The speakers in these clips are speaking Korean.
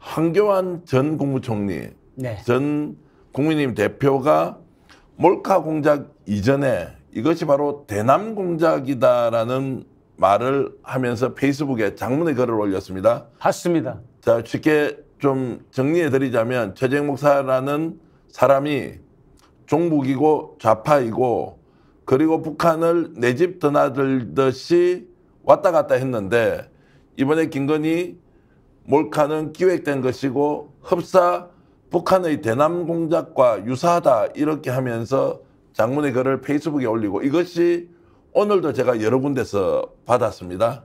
황교안 전 국무총리, 네. 전 국민의힘 대표가 몰카 공작 이전에 이것이 바로 대남 공작이다라는 말을 하면서 페이스북에 장문의 글을 올렸습니다. 맞습니다. 자, 쉽게 좀 정리해 드리자면 최재형 목사라는 사람이 종북이고 좌파이고 그리고 북한을 내 집 드나들듯이 왔다 갔다 했는데 이번에 김건희 몰카는 기획된 것이고 흡사 북한의 대남 공작과 유사하다 이렇게 하면서 장문의 글을 페이스북에 올리고 이것이 오늘도 제가 여러 군데서 받았습니다.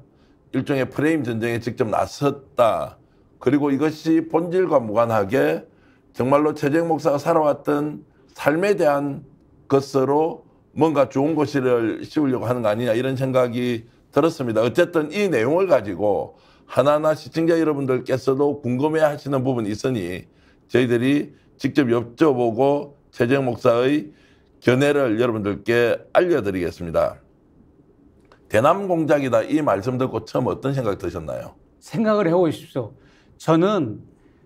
일종의 프레임 전쟁에 직접 나섰다. 그리고 이것이 본질과 무관하게 정말로 최재형 목사가 살아왔던 삶에 대한 것으로 뭔가 좋은 것을 씌우려고 하는 거 아니냐 이런 생각이 들었습니다. 어쨌든 이 내용을 가지고 하나하나 시청자 여러분들께서도 궁금해 하시는 부분이 있으니 저희들이 직접 여쭤보고 최재형 목사의 견해를 여러분들께 알려드리겠습니다. 대남 공작이다 이 말씀 듣고 처음 어떤 생각 드셨나요? 생각을 해보십시오. 저는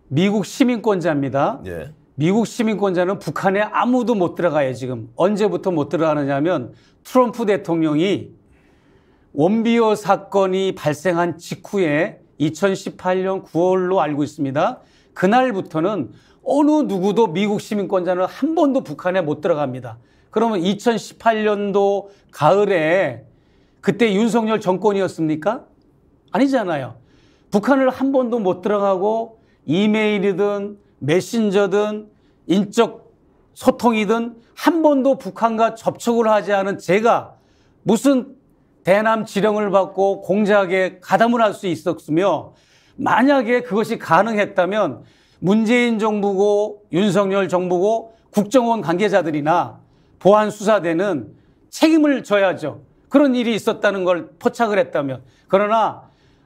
미국 시민권자입니다. 예. 미국 시민권자는 북한에 아무도 못 들어가요. 지금 언제부터 못 들어가느냐면 트럼프 대통령이 원비어 사건이 발생한 직후에 2018년 9월로 알고 있습니다. 그날부터는 어느 누구도 미국 시민권자는 한 번도 북한에 못 들어갑니다. 그러면 2018년도 가을에 그때 윤석열 정권이었습니까? 아니잖아요. 북한을 한 번도 못 들어가고 이메일이든 메신저든 인적 소통이든 한 번도 북한과 접촉을 하지 않은 제가 무슨 대남 지령을 받고 공작에 가담을 할 수 있었으며 만약에 그것이 가능했다면 문재인 정부고 윤석열 정부고 국정원 관계자들이나 보안수사대는 책임을 져야죠. 그런 일이 있었다는 걸 포착을 했다면. 그러나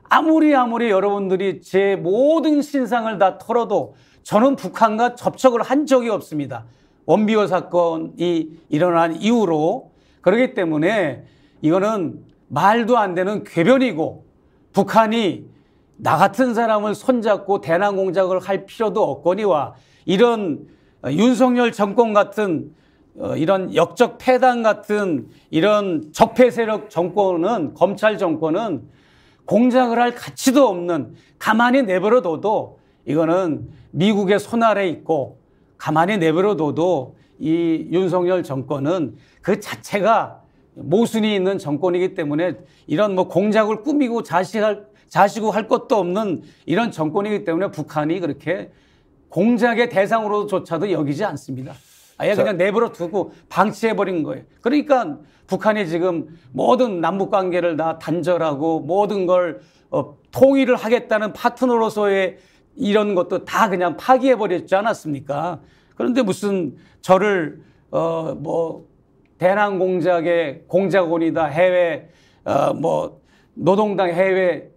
아무리 여러분들이 제 모든 신상을 다 털어도 저는 북한과 접촉을 한 적이 없습니다. 원비어 사건이 일어난 이후로. 그렇기 때문에 이거는 말도 안 되는 궤변이고 북한이 나 같은 사람을 손잡고 대남 공작을 할 필요도 없거니와 이런 윤석열 정권 같은 이런 역적 패당 같은 이런 적폐 세력 정권은 검찰 정권은 공작을 할 가치도 없는 가만히 내버려둬도 이거는 미국의 손 아래 있고 가만히 내버려둬도 이 윤석열 정권은 그 자체가 모순이 있는 정권이기 때문에 이런 뭐 공작을 꾸미고 자시고 할 것도 없는 이런 정권이기 때문에 북한이 그렇게 공작의 대상으로조차도 여기지 않습니다. 아예 그냥 내버려 두고 방치해버린 거예요. 그러니까 북한이 지금 모든 남북 관계를 다 단절하고 모든 걸 통일을 하겠다는 파트너로서의 이런 것도 다 그냥 파기해버렸지 않았습니까? 그런데 무슨 저를 뭐 대남 공작의 공작원이다, 해외 뭐 노동당 해외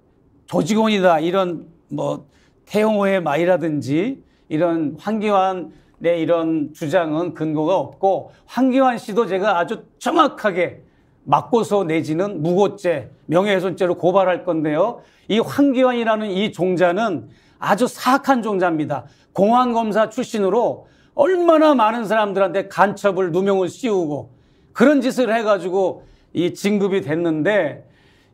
조직원이다 이런 뭐 태용호의 말이라든지 이런 황교안의 이런 주장은 근거가 없고 황교안 씨도 제가 아주 정확하게 맞고서 내지는 무고죄, 명예훼손죄로 고발할 건데요. 이 황교안이라는 이 종자는 아주 사악한 종자입니다. 공안검사 출신으로 얼마나 많은 사람들한테 간첩을 누명을 씌우고 그런 짓을 해가지고 이 진급이 됐는데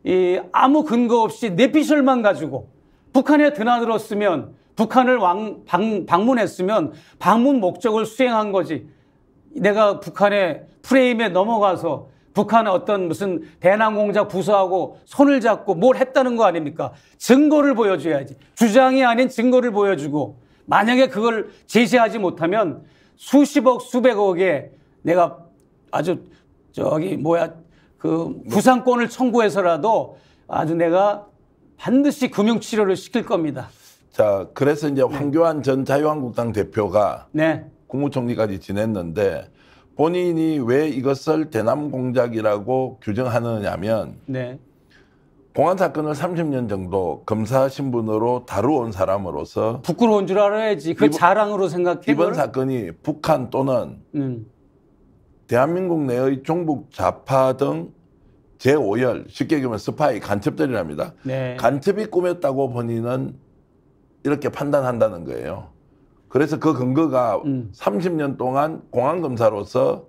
이 아무 근거 없이 내피셜만 가지고 북한에 드나들었으면 북한을 방문했으면 방문 목적을 수행한 거지. 내가 북한의 프레임에 넘어가서 북한의 어떤 무슨 대남 공작 부서하고 손을 잡고 뭘 했다는 거 아닙니까? 증거를 보여줘야지. 주장이 아닌 증거를 보여주고 만약에 그걸 제시하지 못하면 수십억 수백억에 내가 아주 그 구상권을 청구해서라도 아주 내가 반드시 금융치료를 시킬 겁니다. 자, 그래서 이제 황교안 전 자유한국당 대표가 네. 국무총리까지 지냈는데 본인이 왜 이것을 대남 공작이라고 규정하느냐면 네. 공안 사건을 30년 정도 검사 신분으로 다루어온 사람으로서 부끄러운 줄 알아야지. 그 자랑으로 생각해. 이번 사건이 북한 또는 대한민국 내의 종북 좌파 등 제5열 쉽게 얘기하면 스파이 간첩들이랍니다. 네. 간첩이 꾸몄다고 본인은 이렇게 판단한다는 거예요. 그래서 그 근거가 30년 동안 공안검사로서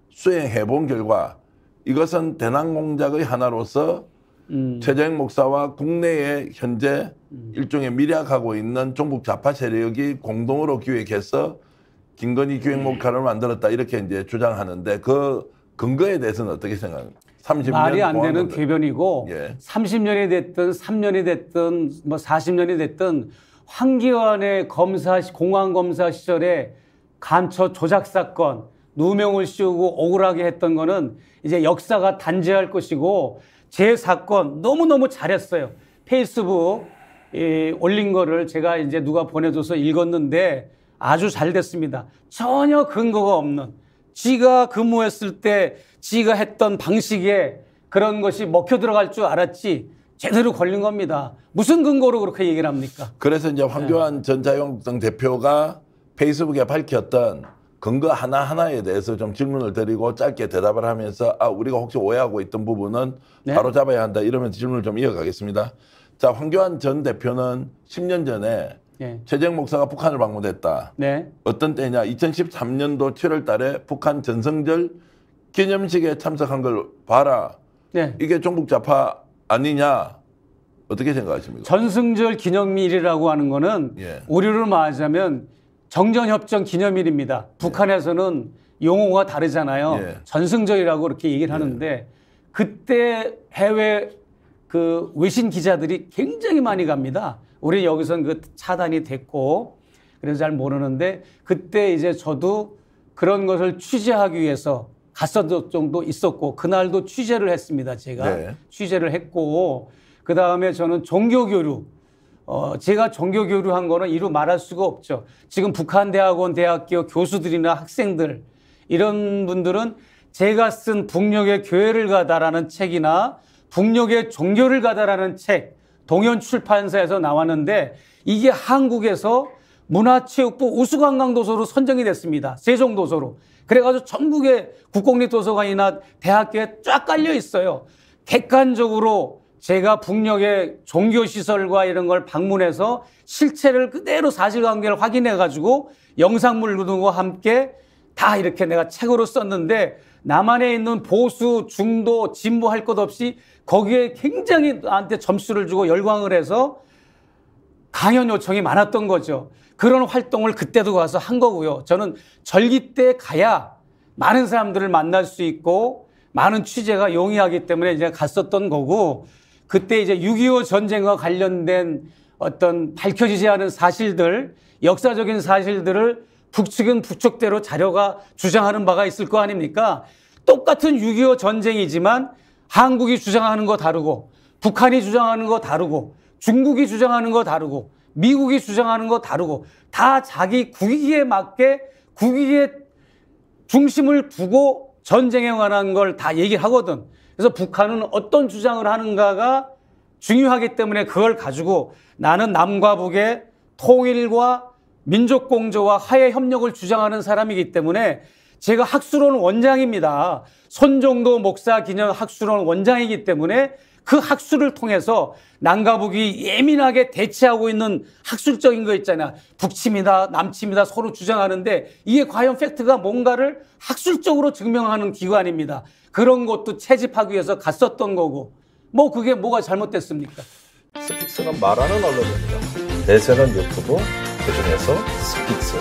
수행해본 결과 이것은 대남 공작의 하나로서 최재형 목사와 국내에 현재 일종의 밀약하고 있는 종북 좌파 세력이 공동으로 기획해서 김건희 기획목화를 만들었다 이렇게 이제 주장하는데 그 근거에 대해서는 어떻게 생각합니까? 30년 말이 안 되는 궤변이고 예. 30년이 됐든 3년이 됐든 뭐 40년이 됐든 황교안의 공안검사 시절에 간첩 조작 사건 누명을 씌우고 억울하게 했던 거는 이제 역사가 단죄할 것이고 제 사건 너무너무 잘했어요. 페이스북 올린 거를 제가 이제 누가 보내줘서 읽었는데 아주 잘 됐습니다. 전혀 근거가 없는 지가 근무했을 때 지가 했던 방식에 그런 것이 먹혀 들어갈 줄 알았지 제대로 걸린 겁니다. 무슨 근거로 그렇게 얘기를 합니까? 그래서 이제 황교안 전 자유한국당 대표가 페이스북에 밝혔던 근거 하나하나에 대해서 좀 질문을 드리고 짧게 대답을 하면서 우리가 혹시 오해하고 있던 부분은 네? 바로 잡아야 한다 이러면서 질문을 좀 이어가겠습니다. 자, 황교안 전 대표는 10년 전에 네. 최재형 목사가 북한을 방문했다. 네. 어떤 때냐? 2013년도 7월 달에 북한 전성절 기념식에 참석한 걸 봐라. 네. 이게 종북 좌파 아니냐? 어떻게 생각하십니까? 전승절 기념일이라고 하는 거는 예. 우리로 말하자면 정전협정 기념일입니다. 북한에서는 용어가 다르잖아요. 예. 전승절이라고 그렇게 얘기를 하는데 그때 해외 그 외신 기자들이 굉장히 많이 갑니다. 우리 여기선 그 차단이 됐고 그래서 잘 모르는데 그때 이제 저도 그런 것을 취재하기 위해서 갔었던 정도 있었고 그날도 취재를 했습니다. 제가 네. 취재를 했고 그 다음에 저는 종교교류 제가 종교교류한 거는 이루 말할 수가 없죠. 지금 북한대학원 대학교 교수들이나 학생들 이런 분들은 제가 쓴 북녘의 교회를 가다라는 책이나 북녘의 종교를 가다라는 책 동현출판사에서 나왔는데 이게 한국에서 문화체육부 우수관광도서로 선정이 됐습니다. 세종도서로. 그래가지고 전국의 국공립도서관이나 대학교에 쫙 깔려 있어요. 객관적으로 제가 북녘의 종교시설과 이런 걸 방문해서 실체를 그대로 사실관계를 확인해가지고 영상물과 함께 다 이렇게 내가 책으로 썼는데 남한에 있는 보수, 중도, 진보 할 것 없이 거기에 굉장히 나한테 점수를 주고 열광을 해서 강연 요청이 많았던 거죠. 그런 활동을 그때도 가서 한 거고요. 저는 절기 때 가야 많은 사람들을 만날 수 있고 많은 취재가 용이하기 때문에 이제 갔었던 거고 그때 이제 6.25 전쟁과 관련된 어떤 밝혀지지 않은 사실들, 역사적인 사실들을 북측은 북측대로 자료가 주장하는 바가 있을 거 아닙니까? 똑같은 6.25 전쟁이지만 한국이 주장하는 거 다르고 북한이 주장하는 거 다르고 중국이 주장하는 거 다르고 미국이 주장하는 거 다르고 다 자기 국익에 맞게 국익에 중심을 두고 전쟁에 관한 걸 다 얘기를 하거든. 그래서 북한은 어떤 주장을 하는가가 중요하기 때문에 그걸 가지고 나는 남과 북의 통일과 민족공조와 화해협력을 주장하는 사람이기 때문에 제가 학술원 원장입니다. 손정도 목사 기념 학술원 원장이기 때문에 그 학술을 통해서 남과 북이 예민하게 대치하고 있는 학술적인 거 있잖아요. 북침이다, 남침이다 서로 주장하는데 이게 과연 팩트가 뭔가를 학술적으로 증명하는 기관입니다. 그런 것도 채집하기 위해서 갔었던 거고 뭐 그게 뭐가 잘못됐습니까? 스픽스는 말하는 언론입니다. 대세는 유튜브, 그중에서 스픽스.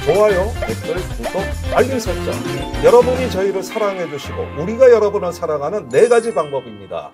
좋아요, 댓글, 구독, 알림 설정. 여러분이 저희를 사랑해 주시고 우리가 여러분을 사랑하는 4가지 방법입니다.